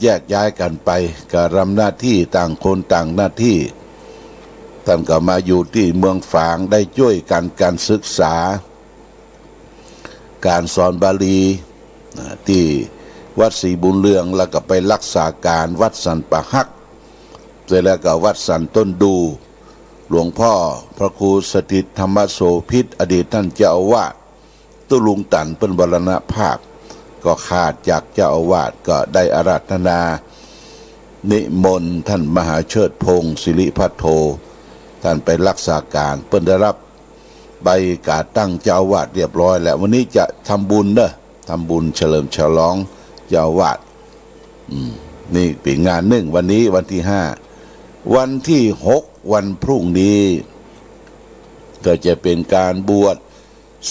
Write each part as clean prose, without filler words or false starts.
แยกย้ายกันไปการทำหน้าที่ต่างคนต่างหน้าที่ท่านก็มาอยู่ที่เมืองฝางได้ช่วยกันการศึกษาการสอนบาลีที่วัดศรีบุญเรืองแล้วก็ไปรักษาการวัดสันปะฮักเสร็จแล้วก็วัดสันต้นดูหลวงพ่อพระครูสถิตธรรมโสภิตอดีตท่านเจ้าอาวาสตุลุงตันเป็นมรณภาพก็ขาดจากเจ้าอาวาสก็ได้อาราธนานิมนต์ท่านมหาเชิดพงศ์สิริพัทโทท่านไปรักษาการเพิ่นได้รับใบกาตั้งเจ้าอาวาสเรียบร้อยแล้ววันนี้จะทำบุญทำบุญเฉลิมฉลองเจ้าอาวาสนี่เป็นงานหนึ่งวันนี้วันที่5วันที่6วันพรุ่งนี้ก็จะเป็นการบวช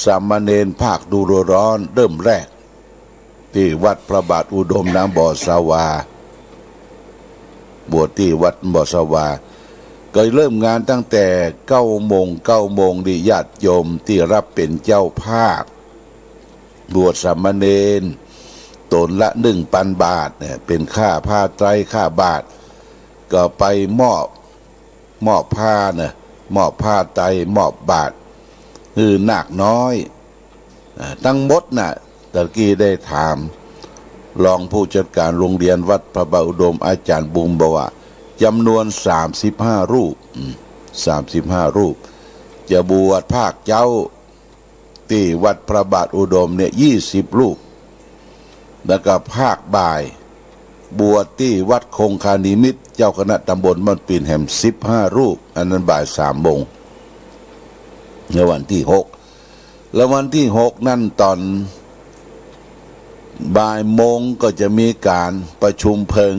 สามเณรภาคดูร้อนเริ่มแรกที่วัดพระบาทอุดมน้ำบ่อสาวาบวชที่วัดบ่อสาวาก็เริ่มงานตั้งแต่9 โมงดิญาติโยมที่รับเป็นเจ้าภาคบวชสามเณรตนละ1,000 บาทเนี่ยเป็นค่าผ้าไตรค่าบาทก็ไปมอบผ้าเนี่ยมอบผ้าไตรมอบบาทคือนาคน้อยทั้งหมดน่ะตะกี้ได้ถามรองผู้จัดการโรงเรียนวัดพระบาทอุดมอาจารย์บุญบอกว่าจำนวน35 รูป35 รูปจะบวชภาคเจ้าที่วัดพระบาทอุดมเนี่ย20 รูปแล้วก็ภาคบ่ายบวชที่วัดคงคานิมิตรเจ้าคณะตำบลมันปีนแห่ม15 รูปอันนั้นบ่าย3 โมงในวันที่6แล้ววันที่6นั่นตอนบ่ายโมงก็จะมีการประชุมเพลิง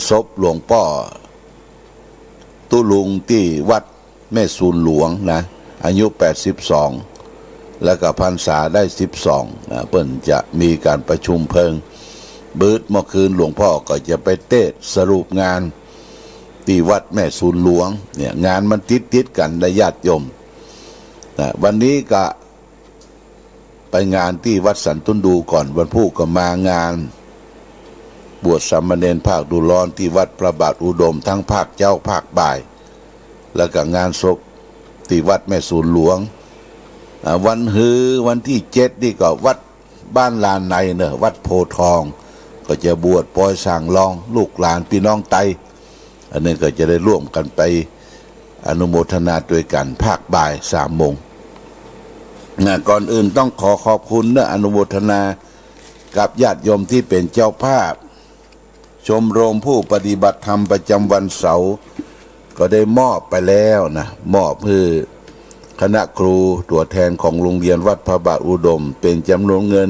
ศพหลวงพ่อตุลุงที่วัดแม่สูนหลวงนะอายุ82แล้วก็พรรษาได้12เพิ่นจะมีการประชุมเพลิงบืดเมื่อคืนหลวงพ่อก็จะไปเทศสรุปงานที่วัดแม่สูนหลวงเนี่ยงานมันติดกันในญาติโยมวันนี้ก็ไปงานที่วัดสันตุนดูก่อนวันพุธก็มางานบวชสามเณรภาคดูร้อนที่วัดพระบาทอุดมทั้งภาคเจ้าภาคบ่ายแล้วก็งานศพที่วัดแม่สูนหลวงวันวันที่7นี่ก็วัดบ้านลานในเนอะวัดโพทองก็จะบวชปล่อยสั่งลองลูกหลานพี่น้องไตอันนี้ก็จะได้ร่วมกันไปอนุโมทนาด้วยกันภาคบ่าย3 โมงก่อนอื่นต้องขอบคุณนะอนุโมทนากับญาติโยมที่เป็นเจ้าภาพชมรมผู้ปฏิบัติธรรมประจำวันเสาร์ก็ได้มอบไปแล้วนะมอบเพื่อคณะครูตัวแทนของโรงเรียนวัดพระบาทอุดมเป็นจำนวนเงิน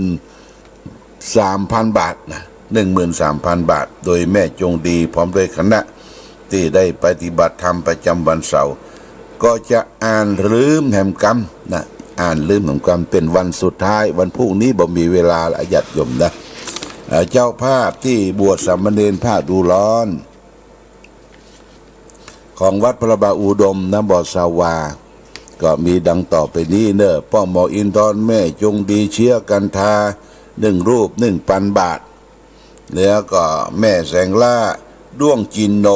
13,000 บาทนะ 13,000 บาทโดยแม่จงดีพร้อมด้วยคณะที่ได้ปฏิบัติธรรมประจำวันเสาร์ก็จะอ่านลืมแห่งกรรมนะอ่านลืมแห่งกรรมเป็นวันสุดท้ายวันพรุ่งนี้บ่มีเวลาญาติโยมนะเจ้าภาพที่บวชสามเณรภาคดูร้อนของวัดพระบาทอุดมน้ำบ่อสาวาก็มีดังต่อไปนี้เนอะพ่อหมออินทร์แม่จงดีเชี่ยกันทา1 รูป 1,000 บาทแล้วก็แม่แสงล่าด้วงจินโน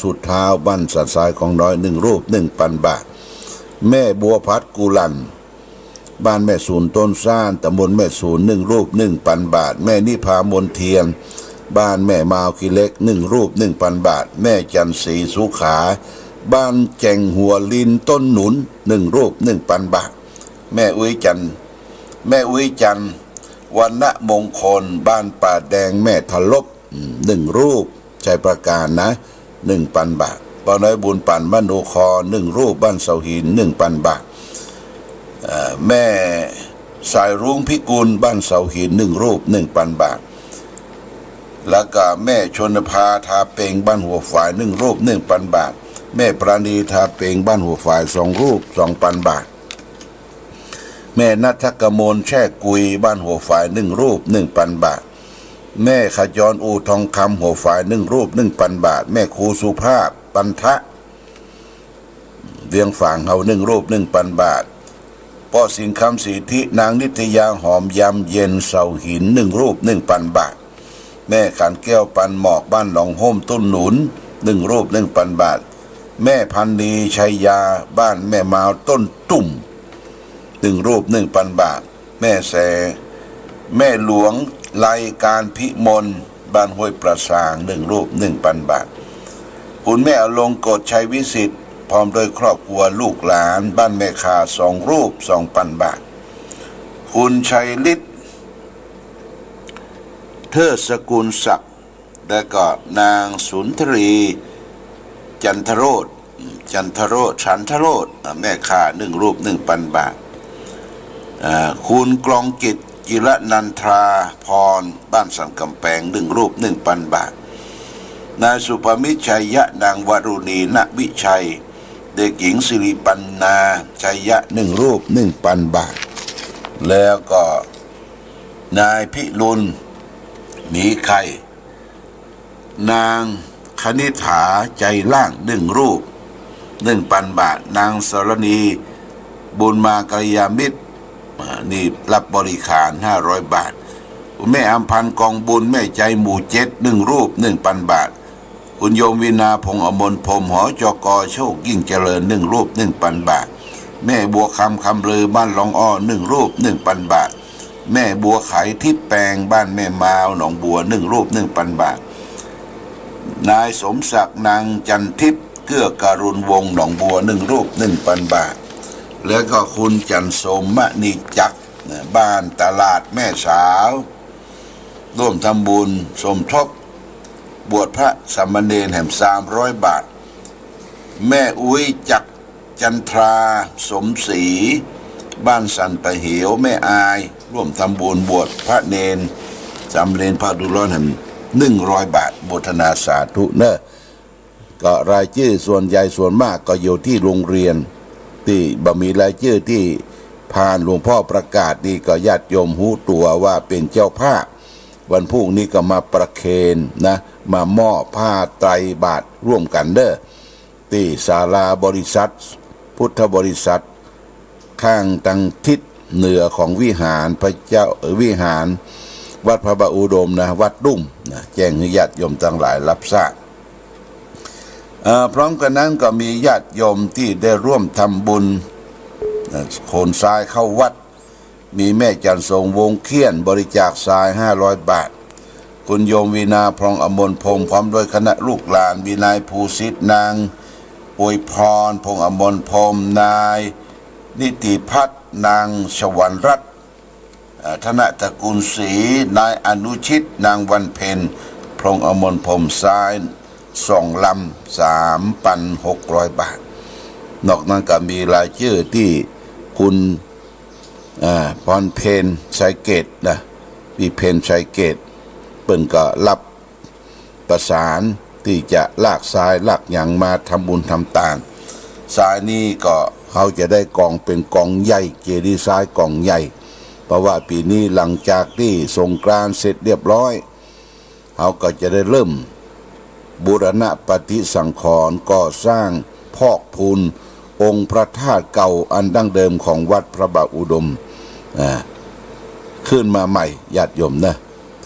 สุดเท้าบ้านสัตว์สายของน้อย1 รูป 1,000 บาทแม่บัวพัดกุลันบ้านแม่สูนต้นซ่านตำบลแม่สูน1 รูป 1,000 บาทแม่นิพามนเทียนบ้านแม่มาวกิเล็ก1 รูป 1,000 บาทแม่จันศรีสุขาบ้านแจงหัวลินต้นหนุน1 รูป 1,000 บาทแม่อุ้ยจันวันณมงคลบ้านป่าแดงแม่ทลบ1 รูปชัยประการนะ 1,000 บาทป้าน้อยบุญปั่นบ้านโนคอ1 รูปบ้านเสาหิน 1,000 บาทแม่สายรุ้งพิกุลบ้านเสาหิน1 รูป 1,000 บาทแล้วก็แม่ชนภาทาเปงบ้านหัวฝ่าย1 รูป 1,000 บาทแม่ปราณีทาเปงบ้านหัวฝ่าย2 รูป 2,000 บาทแม่นัทกมลแช่กุยบ้านหัวฝ่าย1 รูป 1,000 บาทแม่ขจรอูทองคำหัวฝ่าย1 รูป 1,000 บาทแม่ครูสุภาพปันทะเวียงฝางเฮา1 รูป 1,000 บาทพ่อสิงคำสิทธินางนิตยาหอมยำเย็นเสาหิน1 รูป 1,000 บาท แม่ขันแก้วปันหมอกบ้านหนองโฮมต้นหนุน1 รูป 1,000 บาทแม่พันนีชัยยาบ้านแม่มาวต้นตุ่ม1 รูป 1,000 บาทแม่แสแม่หลวงไลการพิมลบ้านห้วยประสาง1 รูป 1,000 บาทคุณแม่อลงกฎชัยวิสิทธิ์พร้อมโดยครอบครัวลูกหลานบ้านแม่คา2 รูป 2,000 บาทคุณชัยฤทธิ์เทิดสกุลศักดิ์และก็นางสุนทรีฉันทโรธแม่ค้า1 รูป 1,000 บาทคุณกลองกิจจิรนันทราพรบ้านสันกำแพง1 รูป 1,000 บาทนายสุภมิตรชัยยะนางวรุณีณวิชัยเด็กหญิงสิริปันนาชัยยะ1 รูป 1,000 บาทแล้วก็นายพิรุณหมีไข่นางคณิษฐาใจล่าง1 รูป 1,000 บาทนางสรณีบุญมากัลยามิตรนี่รับบริขาร500 บาทแม่อำพันธ์กองบุญแม่ใจหมู่7 1 รูป 1,000 บาทคุณโยมวินาพงษ์อมรพรมหจก.โชคยิ่งเจริญ1 รูป 1,000 บาทแม่บัวคำคำลือบ้านหลองอ้อ1 รูป 1,000 บาทแม่บัวไขทิพย์แปลงบ้านแม่มาวหนองบัว1 รูป 1,000 บาทนายสมศักดิ์นางจันทิพย์เกื้อการุณวงศ์หนองบัว1 รูป 1,000 บาทแล้วก็คุณจันสมมณีจักรบ้านตลาดแม่สาวร่วมทำบุญสมทบบวชพระสามเณรแห่ง300 บาทแม่อุ้ยจักจันทราสมศรีบ้านสันปะเหวแม่อายร่วมทำบุญบวชพระเนรสามเณรพระดุลแห่ง100 บาทโมทนาสาธุเนอะก็รายชื่อส่วนใหญ่ส่วนมากก็อยู่ที่โรงเรียนที่บ่มีรายชื่อที่ผ่านหลวงพ่อประกาศนี่ก็ญาติโยมหูตัวว่าเป็นเจ้าภาพวันพรุ่งนี้ก็มาประเคนนะมามอบผ้าไตรบาตรร่วมกันเด้อที่ศาลาบริษัทพุทธบริษัทข้างทางทิศเหนือของวิหารพระเจ้าวิหารวัดพระบาอุดมนะวัดดุ้มนะแจ้งให้ญาติโยมทั้งหลายรับทราบพร้อมกันนั้นก็มีญาติโยมที่ได้ร่วมทำบุญโขนทรายเข้าวัดมีแม่จันทรงวงเขียนบริจาคทราย500 บาทคุณโยมวีนาพรองอมรพงษ์พร้อมด้วยคณะลูกหลานมีนายภูสิทธิ์นางอวยพรพงษ์อมรพรมนายนิติพัฒน์นางชวันรัตน์ธนตระกูลศรีนายอนุชิตนางวันเพ็ญพงษ์อมรพรมทราย2 ลำ 3,600 บาทนอกนั้นก็มีรายชื่อที่คุณพรเพนชัยเกตนะพี่เพนชัยเกตเปิ่นก็รับประสานที่จะลากทรายลากหยังมาทำบุญทำทานทรายนี้ก็เขาจะได้กองเป็นกองใหญ่เจดีย์ทรายกองใหญ่เพราะว่าปีนี้หลังจากที่สงกรานต์เสร็จเรียบร้อยเขาก็จะได้เริ่มบูรณะปฏิสังขรณ์ก่อสร้างพอกพูนองค์พระธาตุเก่าอันดั้งเดิมของวัดพระบาอุดมขึ้นมาใหม่ญาติโยมนะ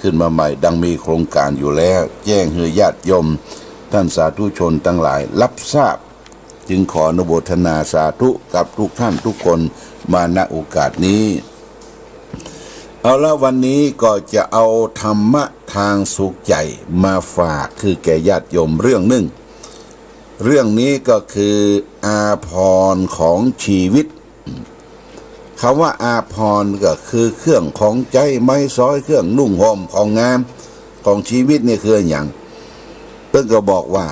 ขึ้นมาใหม่ดังมีโครงการอยู่แล้วแจ้งให้ญาติโยมท่านสาธุชนทั้งหลายรับทราบจึงขออนุโมทนาสาธุกับทุกท่านทุกคนมาณโอกาสนี้เอาละวันนี้ก็จะเอาธรรมะทางสุขใจมาฝากคือแก่ญาติโยมเรื่องหนึ่งเรื่องนี้ก็คืออาภรณ์ของชีวิตคำว่าอาภรณ์ก็คือเครื่องของใจไม้ซ้อยเครื่องนุ่งห่มของงามของชีวิตนี่คืออย่างเพิ่งก็บอกว่า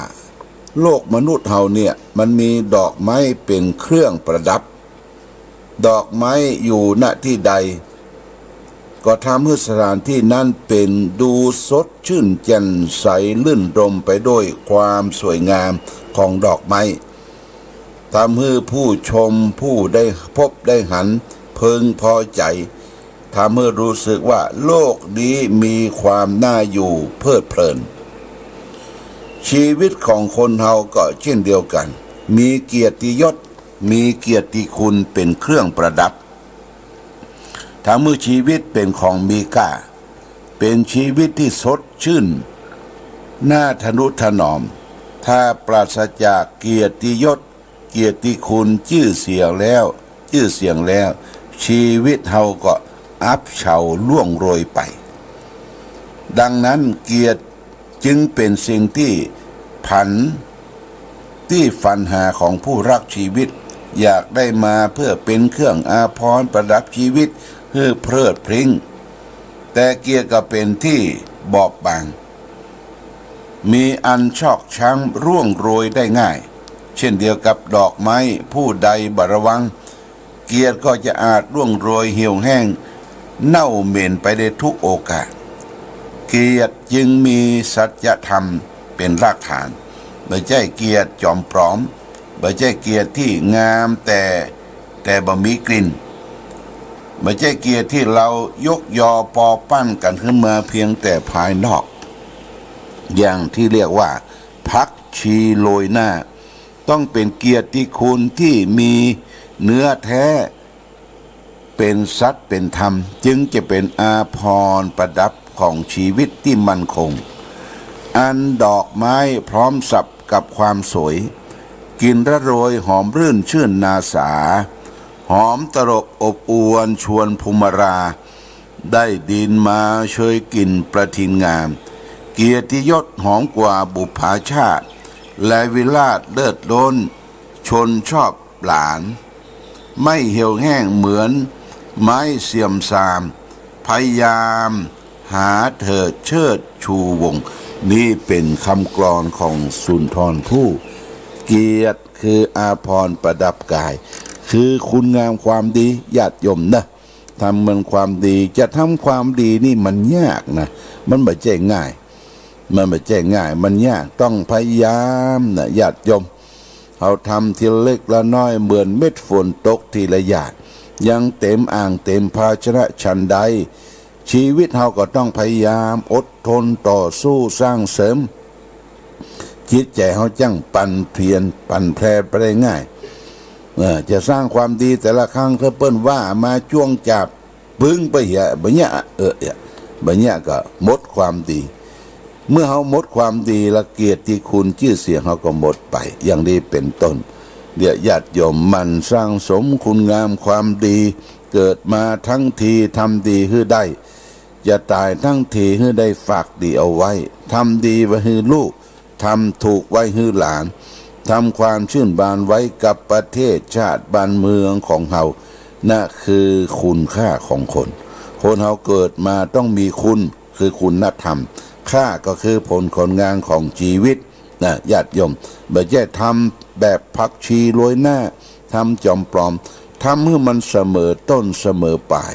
โลกมนุษย์เฮาเนี่ยมันมีดอกไม้เป็นเครื่องประดับดอกไม้อยู่ณที่ใดก็ทำให้สถานที่นั้นเป็นดูสดชื่นแจ่มใสลื่นรมไปด้วยความสวยงามของดอกไม้ทำให้ผู้ชมผู้ได้พบได้หันพึงพอใจทำให้รู้สึกว่าโลกนี้มีความน่าอยู่เพลิดเพลินชีวิตของคนเฮาก็เช่นเดียวกันมีเกียรติยศมีเกียรติคุณเป็นเครื่องประดับถ้ามือชีวิตเป็นของมีค่า เป็นชีวิตที่สดชื่นน่าทนุถนอมถ้าปราศจากเกียรติยศเกียรติคุณชื่อเสียงแล้วชีวิตเฮาก็อับเฉาล่วงโรยไปดังนั้นเกียรติจึงเป็นสิ่งที่ฝันหาของผู้รักชีวิตอยากได้มาเพื่อเป็นเครื่องอาภรณ์ประดับชีวิตเพื่อเพลิดเพลินแต่เกียรติก็เป็นที่บอบบางมีอันชอกช้ำร่วงโรยได้ง่ายเช่นเดียวกับดอกไม้ผู้ใดบ่ระวังเกียรติก็จะอาจร่วงโรยเหี่ยวแห้งเน่าเหม็นไปได้ทุกโอกาสเกียรติจึงมีสัจธรรมเป็นรากฐานไม่ใช่เกียรติจอมปลอมไม่ใช่เกียรติที่งามแต่บ่มีกลิ่นไม่ใช่เกียรติที่เรายกยอปอปั้นกันขึ้นมาเพียงแต่ภายนอกอย่างที่เรียกว่าพักชีโรยหน้าต้องเป็นเกียรติคุณที่มีเนื้อแท้เป็นสัตย์เป็นธรรมจึงจะเป็นอาภรณ์ประดับของชีวิตที่มั่นคงอันดอกไม้พร้อมสับกับความสวยกลิ่นระโรยหอมรื่นชื่นนาสาหอมตลบอบอวนชวนภูมิราได้ดินมาเชยกลิ่นประทินงามเกียรติยศหอมกว่าบุพาชาติและวิลาศเลิศล้นชนชอบหลานไม่เหี่ยวแห้งเหมือนไม้เสื่อมทรามพยายามหาเถิดเชิดชูวงนี่เป็นคำกลอนของสุนทรภู่เกียรติคืออาภรณ์ประดับกายคือคุณงามความดีญาติโยมนะทำมันความดีจะทำความดีนี่มันยากนะมันไม่ใช่ง่ายมันยากต้องพยายามนะญาติโยมเขาทำทีเล็กละน้อยเหมือนเม็ดฝนตกทีละหยาดยังเต็มอ่างเต็มภาชนะฉันใดชีวิตเราก็ต้องพยายามอดทนต่อสู้สร้างเสริมจิตใจเขาจังปั่นเพียรปั่นแพร่ไปได้ง่ายจะสร้างความดีแต่ละครั้งเขาเปิ้นว่ามาจ้วงจับปึ้งไปเหี้ยบะเนี่ยบะเนี่ยก็หมดความดีเมื่อเขาหมดความดีละเกียรติคุณชื่อเสียงเขาก็หมดไปอย่างนี้เป็นต้นเดี๋ยวญาติโยมมันสร้างสมคุณงามความดีเกิดมาทั้งทีทำดีให้ได้จะตายทั้งทีให้ได้ฝากดีเอาไว้ทำดีไว้ให้ลูกทำถูกไว้ให้หลานทำความชื่นบานไว้กับประเทศชาติบ้านเมืองของเรานั่นคือคุณค่าของคนเราเกิดมาต้องมีคุณคือคุณธรรมค่าก็คือผลงานของชีวิตนะญาติโยมไม่ใช่ทำแบบผักชีโรยหน้าทำจอมปลอมทำให้มันเสมอต้นเสมอปลาย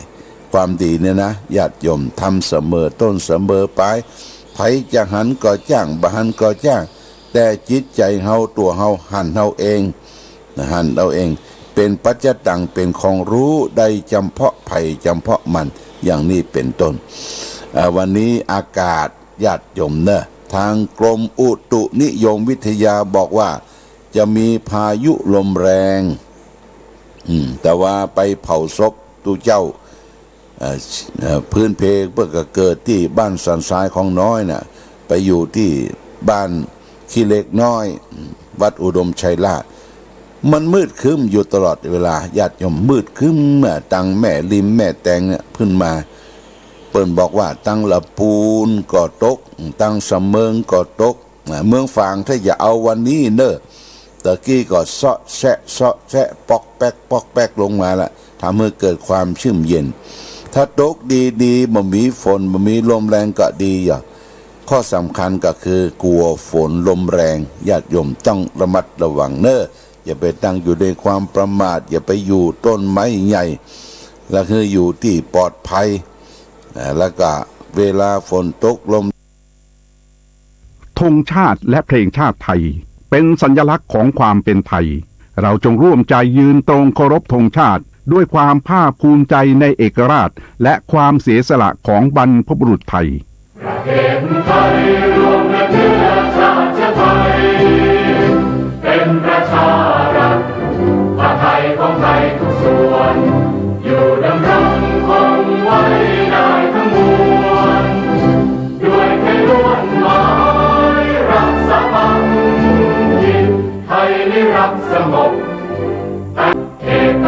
ความดีเนี่ยนะญาติโยมทำเสมอต้นเสมอปลายไผจะหันก็จ้างบ่หันก็จ้างแต่จิตใจเฮาตัวเฮาหันเฮาเองหันเอาเองเป็นปัจจตังเป็นของรู้ได้จำเพาะไผ่จำเพาะมันอย่างนี้เป็นต้นวันนี้อากาศญาติโยมเนอะทางกรมอุตุนิยมวิทยาบอกว่าจะมีพายุลมแรงแต่ว่าไปเผาศพตูเจ้าพื้นเพเพื่อเกิดที่บ้านสันทรายของน้อยน่ะไปอยู่ที่บ้านขี้เล็กน้อยวัดอุดมชัยราชมันมืดครึ้มอยู่ตลอดเวลาญาติโยมมืดครึ้มตังแม่ริมแม่แตงเนี่ยขึ้นมาเปิ้นบอกว่าตังละปูนก็ตกตังสะเมิงก็ตกเมืองฝางถ้าอย่าเอาวันนี้เนอะตะกี้ก็เซาะแซะปอกแป๊กลงมาละทำให้เกิดความชุ่มเย็นถ้าตกดีบ่มีฝนบ่มีลมแรงก็ดีอย่างข้อสำคัญก็คือกลัวฝนลมแรงญาติโยมต้องระมัดระวังเนอะอย่าไปตั้งอยู่ในความประมาทอย่าไปอยู่ต้นไม้ใหญ่แล้วคืออยู่ที่ปลอดภัยแล้วก็เวลาฝนตกลมธงชาติและเพลงชาติไทยเป็นสัญลักษณ์ของความเป็นไทยเราจงร่วมใจยืนตรงเคารพธงชาติด้วยความภาคภูมิใจในเอกราชและความเสียสละของบรรพบุรุษไทยประเทศไทยรวมและเชื้อชาติไทยเป็นประชารัฐผ้าไทยของไทยทุกส่วนอยู่ดำรงคงไว้ได้ทั้งมวล กสงบเอก